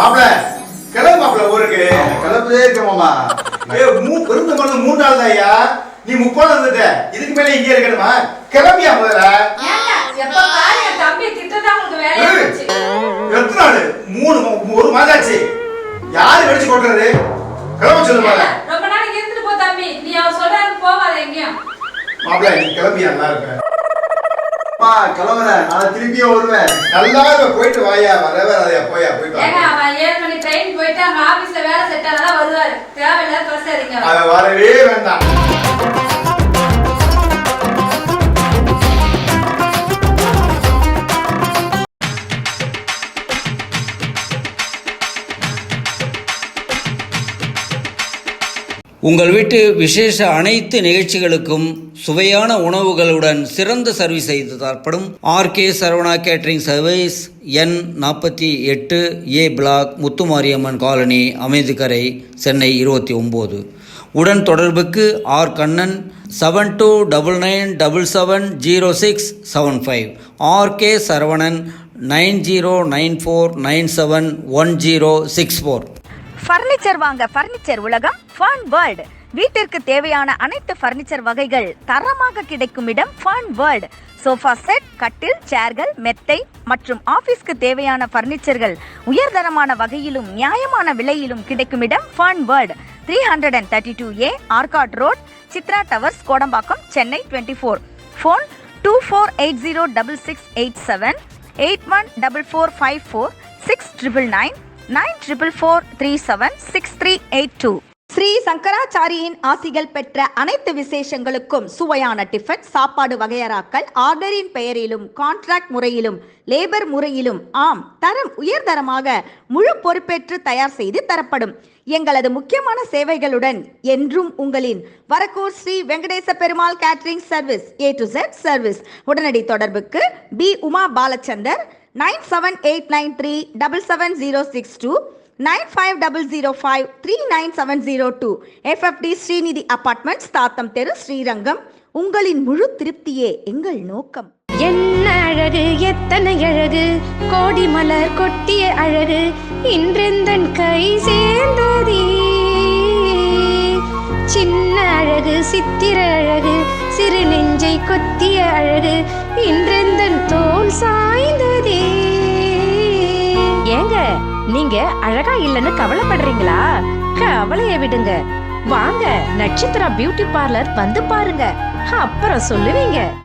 மாப்பிள கிளம்பு மாப்பிள ஊருக்கு கிளம்புதே இருக்க மாமா. பெருந்தமல்லு 3 நாள் தான் ஐயா. நீ 30 வந்துட்ட, இதுக்கு மேல இங்கே இருக்கணுமா? கிளம்பியா முதல்ல. எத்தனை நாள்? 1 மாதம் ஆச்சு. யாரு வெடிச்சு கொட்டுறது? கிளம்ப சொல்லு மாப்பிள. ரொம்ப நாளைக்கு இருந்துட்டு போ தம்பி. நீ அவர் சொல்றாரு போவாத எங்கேயும். மாப்பிள நீ கிளம்பியா நல்லா இருப்ப. கிளம்புறேன், நான் திருப்பியும் வருவேன். நல்லா போயிட்டு வாயா, வரவே வராதையா, போயா போயிட்டு வா. ஏங்க அவன் 7 மணி ட்ரெயின் போயிட்டு அங்க ஆபீஸ்ல வேலை செட் ஆனதா வருவாரு. தேவையில்லாத பேசாதீங்க. அவ வரவே வேண்டாம். உங்கள் வீட்டு விசேஷ அனைத்து நிகழ்ச்சிகளுக்கும் சுவையான உணவுகளுடன் சிறந்த சர்வீஸ் செய்து தரப்படும் ஆர்கே சரவணா கேட்டரிங் சர்வீஸ், எண் 48A block, Muthumariamman colony, Amaithikkarai, Chennai 29. உடன் தொடர்புக்கு R Kannan 7299770675, R K Saravanan 9094971064. Furniture வாங்க ஃபர்னிச்சர் உலகம் ஃபன் வேர்ல்ட். வீட்டிற்கு தேவையான அனைத்து ஃபர்னிச்சர் வகைகள் தரமாக கிடைக்கும் இடம் ஃபன் வேர்ல்ட். சோஃபா செட், கட்டில், சேர்கள், மெத்தை மற்றும் ஆபீஸ்க்கு தேவையான ஃபர்னிச்சர்கள் உயர்தரமான வகையிலும் நியாயமான விலையிலும் கிடைக்கும் இடம் fun world. 332A Arcot road, Chitra towers, Kodambakkam, Chennai 24. Phone 24806687, 814454 6999 9443736382. Shri சங்கராச்சாரியின் ஆசிகள் பெற்ற அனைத்து விசேஷங்களுக்கும் சுவையான டிஃபன், சாப்பாடு வகையறாக்கள் ஆர்டரின் பெயரிலும் கான்ட்ராக்ட் முறையிலும் லேபர் முறையிலும் தரம் உயர்தரமாக முழு பொறுப்பேற்று தயார் செய்து தரப்படும். எங்களது முக்கியமான சேவைகளுடன் என்றும் உங்களின் Varakur Shri Venkatesa Perumal catering service, A to Z service. உடனடி தொடர்புக்கு P Uma Balachandar 9789377062, 9500539702, FFD Srinidhi apartments, Thatham தெரு, ஸ்ரீரங்கம். உங்களின் முழு திருப்தியே எங்கள் நோக்கம். என்ன அழகு, எத்தனை அழகு, கோடி மலர் கொட்டிய அழகு, இன்றெந்தன் கை சேர்ந்ததே. சின்ன அழகு, சித்திர அழகு, சிறு நெஞ்சை கொத்திய அழகு, இன்றெந்தன் தோல் சாய்ந்ததே. ஏங்க நீங்க அழகா இல்லைன்னு கவலைப்படுறீங்களா? கவலைய விடுங்க, வாங்க நட்சத்திரா பியூட்டி பார்லர் வந்து பாருங்க, அப்புறம் சொல்லுவீங்க.